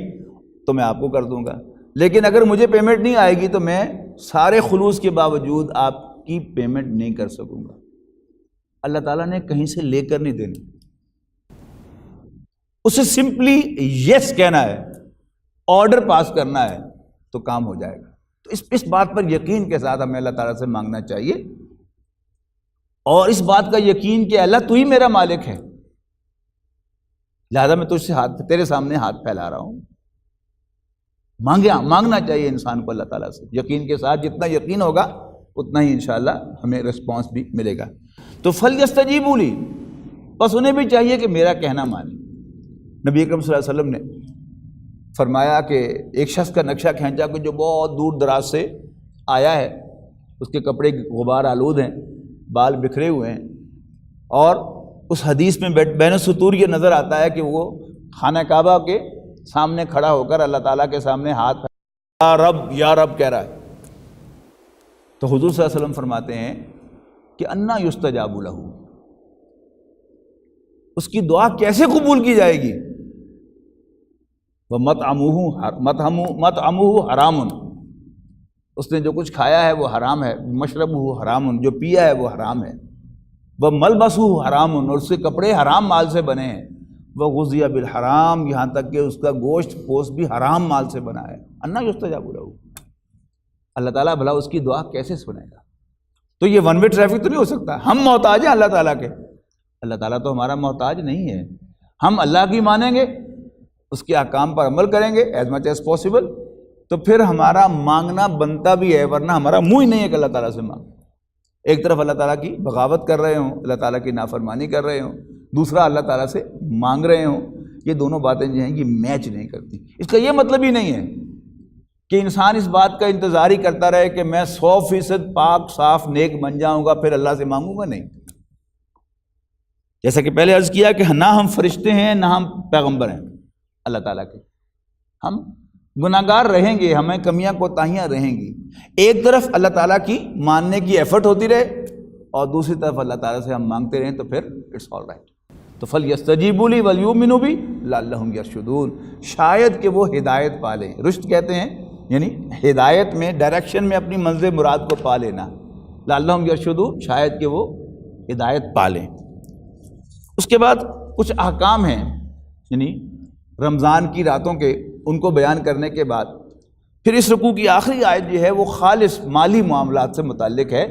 تو میں آپ کو کر دوں گا، لیکن اگر مجھے پیمنٹ نہیں آئے گی تو میں سارے خلوص کے باوجود آپ کی پیمنٹ نہیں کر سکوں گا۔ اللہ تعالیٰ نے کہیں سے لے کر نہیں دینی، اسے سمپلی یس کہنا ہے، آرڈر پاس کرنا ہے تو کام ہو جائے گا۔ تو اس بات پر یقین کے ساتھ ہمیں اللہ تعالیٰ سے مانگنا چاہیے، اور اس بات کا یقین کہ اللہ تو ہی میرا مالک ہے، لہذا میں تجھ سے تیرے سامنے ہاتھ پھیلا رہا ہوں۔ مانگنا چاہیے انسان کو اللہ تعالیٰ سے یقین کے ساتھ، جتنا یقین ہوگا اتنا ہی انشاءاللہ ہمیں رسپانس بھی ملے گا۔ تو فَلْيَسْتَجِيبُوا لِي، بس انہیں بھی چاہیے کہ میرا کہنا مانیں۔ نبی اکرم صلی اللہ علیہ وسلم نے فرمایا کہ ایک شخص کا نقشہ کھینچا کہ جو بہت دور دراز سے آیا ہے، اس کے کپڑے غبار آلود ہیں، بال بکھرے ہوئے ہیں، اور اس حدیث میں بین السطور یہ نظر آتا ہے کہ وہ خانہ کعبہ کے سامنے کھڑا ہو کر اللہ تعالیٰ کے سامنے ہاتھ یا رب یا رب کہہ رہا ہے۔ تو حضور صلی اللہ علیہ وسلم فرماتے ہیں کہ انا یستجاب لہ، اس کی دعا کیسے قبول کی جائے گی؟ وَمَطْعَمُهُ حرام، اس نے جو کچھ کھایا ہے وہ حرام ہے، مشربہ حرام، جو پیا ہے وہ حرام ہے، وَمَلْبَسُهُ حرام، اور اس کے کپڑے حرام مال سے بنے ہیں، وَغُذِيَ بِالْحَرَام، یہاں تک کہ اس کا گوشت پوست بھی حرام مال سے بنا ہے۔ انا یستجاب لہ، اللہ تعالیٰ بھلا اس کی دعا کیسے سنے گا؟ تو یہ ون وے ٹریفک تو نہیں ہو سکتا، ہم محتاج ہیں اللہ تعالیٰ کے، اللہ تعالیٰ تو ہمارا محتاج نہیں ہے، ہم اللہ کی مانیں گے، اس کے احکام پر عمل کریں گے ایز مچ ایز پاسبل، تو پھر ہمارا مانگنا بنتا بھی ہے، ورنہ ہمارا منہ ہی نہیں ہے کہ اللہ تعالیٰ سے مانگ۔ ایک طرف اللہ تعالیٰ کی بغاوت کر رہے ہوں، اللہ تعالیٰ کی نافرمانی کر رہے ہوں، دوسرا اللہ تعالیٰ سے مانگ رہے ہوں، یہ دونوں باتیں جو ہیں یہ میچ نہیں کرتی۔ اس کا یہ مطلب ہی نہیں ہے کہ انسان اس بات کا انتظار ہی کرتا رہے کہ میں 100% پاک صاف نیک بن جاؤں گا پھر اللہ سے مانگوں گا، نہیں۔ جیسا کہ پہلے عرض کیا کہ نہ ہم فرشتے ہیں نہ ہم پیغمبر ہیں اللہ تعالیٰ کے، ہم گناہگار رہیں گے، ہمیں کمیاں کوتاہیاں رہیں گی۔ ایک طرف اللہ تعالیٰ کی ماننے کی ایفرٹ ہوتی رہے، اور دوسری طرف اللہ تعالیٰ سے ہم مانگتے رہیں، تو پھر اٹس آل رائٹ۔ تو فَلْيَسْتَجِيبُوا لِي وَلْيُؤْمِنُوا بِي لَعَلَّهُمْ يَرْشُدُونَ، شاید کہ وہ ہدایت پا لیں۔ رشد کہتے ہیں یعنی ہدایت میں، ڈائریکشن میں اپنی منزل مراد کو پا لینا، لَعَلَّهُمْ يَرْشُدُونَ، شاید کہ وہ ہدایت پا لیں۔ اس کے بعد کچھ احکام ہیں یعنی رمضان کی راتوں کے، ان کو بیان کرنے کے بعد پھر اس رکوع کی آخری آیت جو ہے وہ خالص مالی معاملات سے متعلق ہے،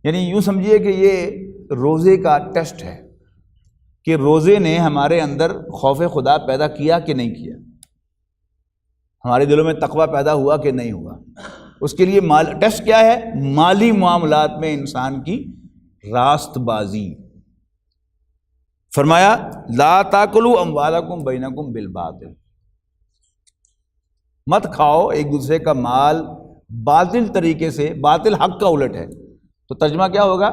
یعنی یوں سمجھیے کہ یہ روزے کا ٹیسٹ ہے کہ روزے نے ہمارے اندر خوف خدا پیدا کیا کہ نہیں کیا، ہمارے دلوں میں تقوی پیدا ہوا کہ نہیں ہوا۔ اس کے لیے ٹیسٹ کیا ہے؟ مالی معاملات میں انسان کی راست بازی۔ فرمایا لا تاکلوا اموالکم بینکم بالباطل، مت کھاؤ ایک دوسرے کا مال باطل طریقے سے، باطل حق کا الٹ ہے، تو ترجمہ کیا ہوگا؟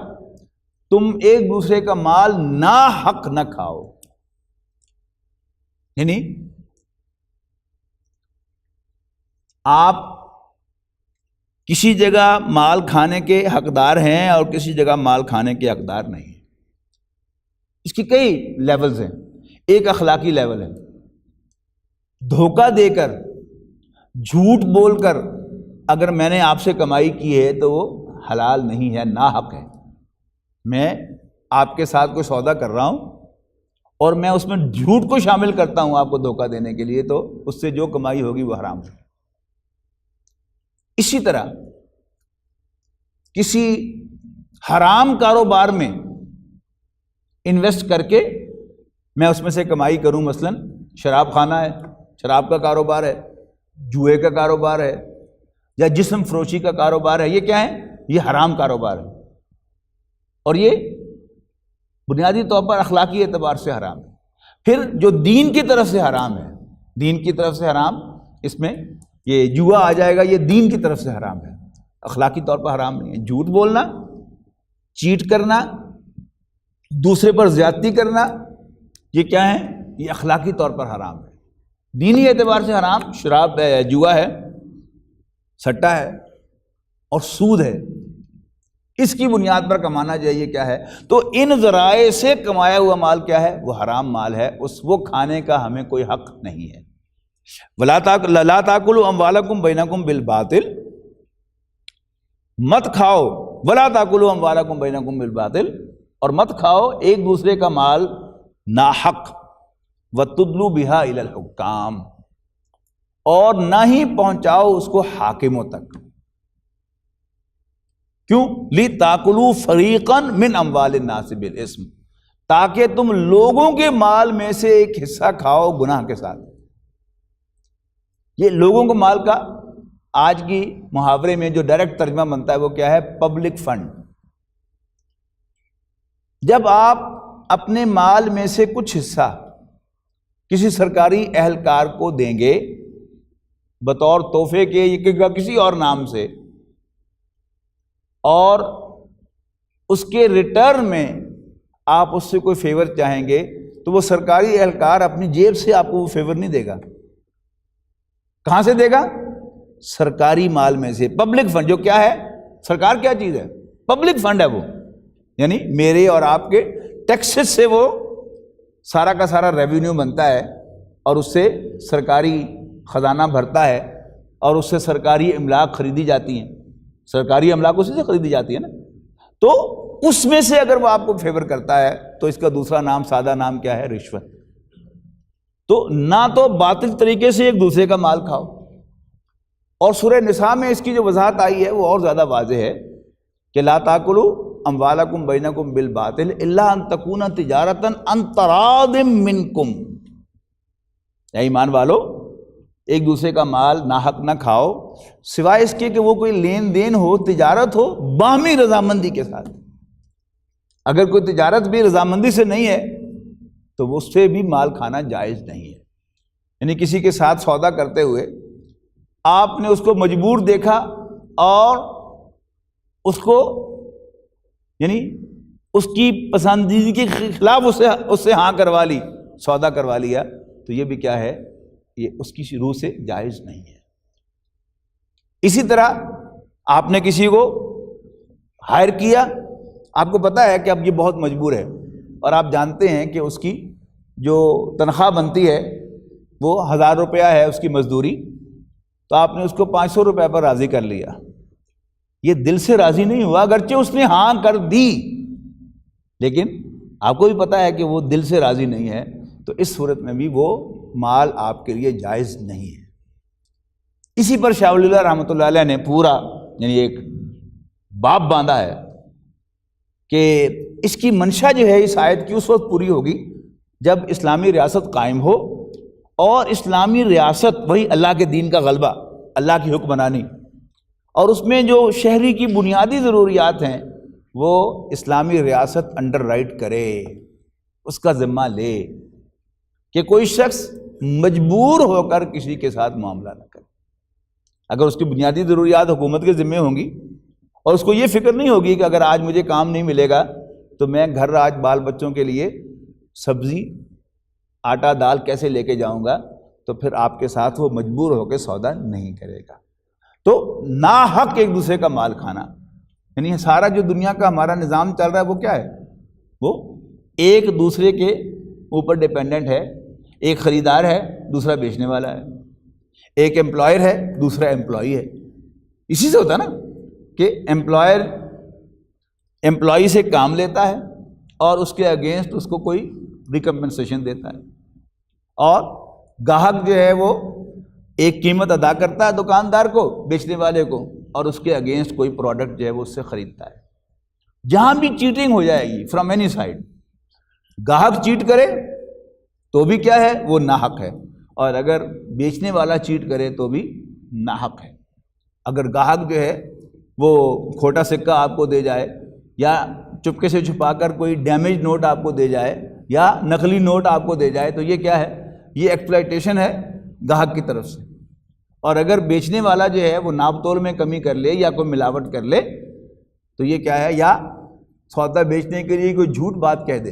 تم ایک دوسرے کا مال نا حق نہ کھاؤ، یعنی آپ کسی جگہ مال کھانے کے حقدار ہیں اور کسی جگہ مال کھانے کے حقدار نہیں ہیں۔ اس کی کئی لیولز ہیں۔ ایک اخلاقی لیول ہے، دھوکہ دے کر، جھوٹ بول کر اگر میں نے آپ سے کمائی کی ہے تو وہ حلال نہیں ہے، ناحق ہے۔ میں آپ کے ساتھ کوئی سودا کر رہا ہوں اور میں اس میں جھوٹ کو شامل کرتا ہوں آپ کو دھوکہ دینے کے لیے، تو اس سے جو کمائی ہوگی وہ حرام ہے۔ اسی طرح کسی حرام کاروبار میں انویسٹ کر کے میں اس میں سے کمائی کروں، مثلا شراب خانہ ہے، شراب کا کاروبار ہے، جوئے کا کاروبار ہے، یا جسم فروشی کا کاروبار ہے، یہ کیا ہے؟ یہ حرام کاروبار ہے، اور یہ بنیادی طور پر اخلاقی اعتبار سے حرام ہے۔ پھر جو دین کی طرف سے حرام ہے، دین کی طرف سے حرام، اس میں یہ جوا آ جائے گا، یہ دین کی طرف سے حرام ہے، اخلاقی طور پر حرام نہیں ہے۔ جھوٹ بولنا، چیٹ کرنا، دوسرے پر زیادتی کرنا، یہ کیا ہے؟ یہ اخلاقی طور پر حرام ہے۔ دینی اعتبار سے حرام شراب ہے، جوا ہے، سٹا ہے، اور سود ہے، اس کی بنیاد پر کمانا چاہیے کیا ہے؟ تو ان ذرائع سے کمایا ہوا مال کیا ہے؟ وہ حرام مال ہے، وہ کھانے کا ہمیں کوئی حق نہیں ہے۔ لا تاکلوا اموالکم بینکم بالباطل، مت کھاؤ، ولا تاکلوا اموالکم بینکم بالباطل، اور مت کھاؤ ایک دوسرے کا مال ناحق، وتدلوا بہا الی الحکام، اور نہ ہی پہنچاؤ اس کو حاکموں تک۔ کیوں؟ لِتَأْكُلُوا فَرِيقًا مِّنْ أَمْوَالِ النَّاسِ بِالْإِثْمِ، تاکہ تم لوگوں کے مال میں سے ایک حصہ کھاؤ گناہ کے ساتھ۔ یہ لوگوں کو مال کا آج کی محاورے میں جو ڈائریکٹ ترجمہ بنتا ہے وہ کیا ہے؟ Public fund. جب آپ اپنے مال میں سے کچھ حصہ کسی سرکاری اہلکار کو دیں گے بطور تحفے کے یا کسی اور نام سے، اور اس کے ریٹرن میں آپ اس سے کوئی فیور چاہیں گے، تو وہ سرکاری اہلکار اپنی جیب سے آپ کو وہ فیور نہیں دے گا۔ کہاں سے دے گا؟ سرکاری مال میں سے، پبلک فنڈ۔ جو کیا ہے؟ سرکار کیا چیز ہے؟ پبلک فنڈ ہے وہ، یعنی میرے اور آپ کے ٹیکسز سے وہ سارا کا سارا ریونیو بنتا ہے، اور اس سے سرکاری خزانہ بھرتا ہے، اور اس سے سرکاری املاک خریدی جاتی ہیں، سرکاری املاک اسی سے خریدی جاتی ہے نا۔ تو اس میں سے اگر وہ آپ کو فیور کرتا ہے تو اس کا دوسرا نام، سادہ نام کیا ہے؟ رشوت۔ تو نہ تو باطل طریقے سے ایک دوسرے کا مال کھاؤ، اور سورہ نساء میں اس کی جو وضاحت آئی ہے وہ اور زیادہ واضح ہے کہ لا تاکلوا اموالکم بینکم بالباطل الا ان تکون تجارتا عن تراض منکم، اے ایمان والو ایک دوسرے کا مال ناحق نہ کھاؤ سوائے اس کے کہ وہ کوئی لین دین ہو، تجارت ہو باہمی رضامندی کے ساتھ۔ اگر کوئی تجارت بھی رضامندی سے نہیں ہے تو وہ اس سے بھی مال کھانا جائز نہیں ہے۔ یعنی کسی کے ساتھ سودا کرتے ہوئے آپ نے اس کو مجبور دیکھا اور اس کو یعنی اس کی پسندیدگی کے خلاف اس سے ہاں کروا لی، سودا کروا لیا، تو یہ بھی کیا ہے؟ یہ اس کی روح سے جائز نہیں ہے۔ اسی طرح آپ نے کسی کو ہائر کیا، آپ کو پتہ ہے کہ اب یہ بہت مجبور ہے، اور آپ جانتے ہیں کہ اس کی جو تنخواہ بنتی ہے وہ 1000 روپیہ ہے اس کی مزدوری، تو آپ نے اس کو 500 روپے پر راضی کر لیا۔ یہ دل سے راضی نہیں ہوا، اگرچہ اس نے ہاں کر دی، لیکن آپ کو بھی پتہ ہے کہ وہ دل سے راضی نہیں ہے، تو اس صورت میں بھی وہ مال آپ کے لیے جائز نہیں ہے۔ اسی پر شاہ ولی اللہ رحمۃ اللہ علیہ نے پورا یعنی ایک باب باندھا ہے کہ اس کی منشا جو ہے اس آیت کی اس وقت پوری ہوگی جب اسلامی ریاست قائم ہو، اور اسلامی ریاست وہی اللہ کے دین کا غلبہ، اللہ کی حکمرانی، اور اس میں جو شہری کی بنیادی ضروریات ہیں وہ اسلامی ریاست انڈر رائٹ کرے، اس کا ذمہ لے، کہ کوئی شخص مجبور ہو کر کسی کے ساتھ معاملہ نہ کرے۔ اگر اس کی بنیادی ضروریات حکومت کے ذمے ہوں گی، اور اس کو یہ فکر نہیں ہوگی کہ اگر آج مجھے کام نہیں ملے گا تو میں گھر آج بال بچوں کے لیے سبزی، آٹا، دال کیسے لے کے جاؤں گا، تو پھر آپ کے ساتھ وہ مجبور ہو کے سودا نہیں کرے گا۔ تو ناحق ایک دوسرے کا مال کھانا، یعنی سارا جو دنیا کا ہمارا نظام چل رہا ہے وہ کیا ہے؟ وہ ایک دوسرے کے اوپر ڈیپینڈنٹ ہے۔ ایک خریدار ہے، دوسرا بیچنے والا ہے، ایک امپلائر ہے، دوسرا امپلائی ہے۔ اسی سے ہوتا ہے نا کہ امپلائر امپلائی سے کام لیتا ہے اور اس کے اگینسٹ اس کو کوئی ریکمپنسیشن دیتا ہے، اور گاہک جو ہے وہ ایک قیمت ادا کرتا ہے دکاندار کو، بیچنے والے کو، اور اس کے اگینسٹ کوئی پروڈکٹ جو ہے وہ اس سے خریدتا ہے۔ جہاں بھی چیٹنگ ہو جائے گی فرام اینی سائڈ، گاہک چیٹ کرے تو بھی کیا ہے؟ وہ ناحق ہے، اور اگر بیچنے والا چیٹ کرے تو بھی ناحق ہے۔ اگر گاہک جو ہے وہ کھوٹا سکہ آپ کو دے جائے، یا چپکے سے چھپا کر کوئی ڈیمیج نوٹ آپ کو دے جائے، یا نقلی نوٹ آپ کو دے جائے، تو یہ کیا ہے؟ یہ ایکسپلائٹیشن ہے گاہک کی طرف سے۔ اور اگر بیچنے والا جو ہے وہ ناپ تول میں کمی کر لے یا کوئی ملاوٹ کر لے تو یہ کیا ہے؟ یا سودا بیچنے کے لیے کوئی جھوٹ بات کہہ دے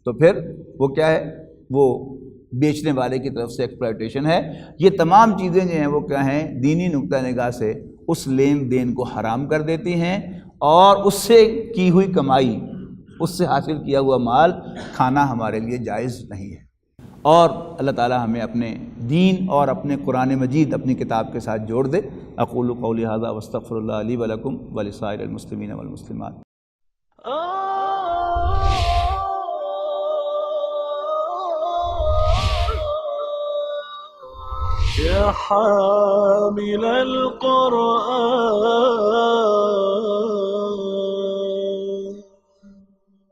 تو پھر وہ کیا ہے؟ وہ بیچنے والے کی طرف سے ایکسپلائٹیشن ہے۔ یہ تمام چیزیں جو ہیں وہ کیا ہیں؟ دینی نقطہ نگاہ سے اس لین دین کو حرام کر دیتی ہیں، اور اس سے کی ہوئی کمائی، اس سے حاصل کیا ہوا مال کھانا ہمارے لیے جائز نہیں ہے۔ اور اللہ تعالی ہمیں اپنے دین اور اپنے قرآن مجید اپنی کتاب کے ساتھ جوڑ دے۔ اقول قولی ھذا واستغفر اللہ لی ولکم ولسائر المسلمین والمسلمات۔ يا حامل القرآن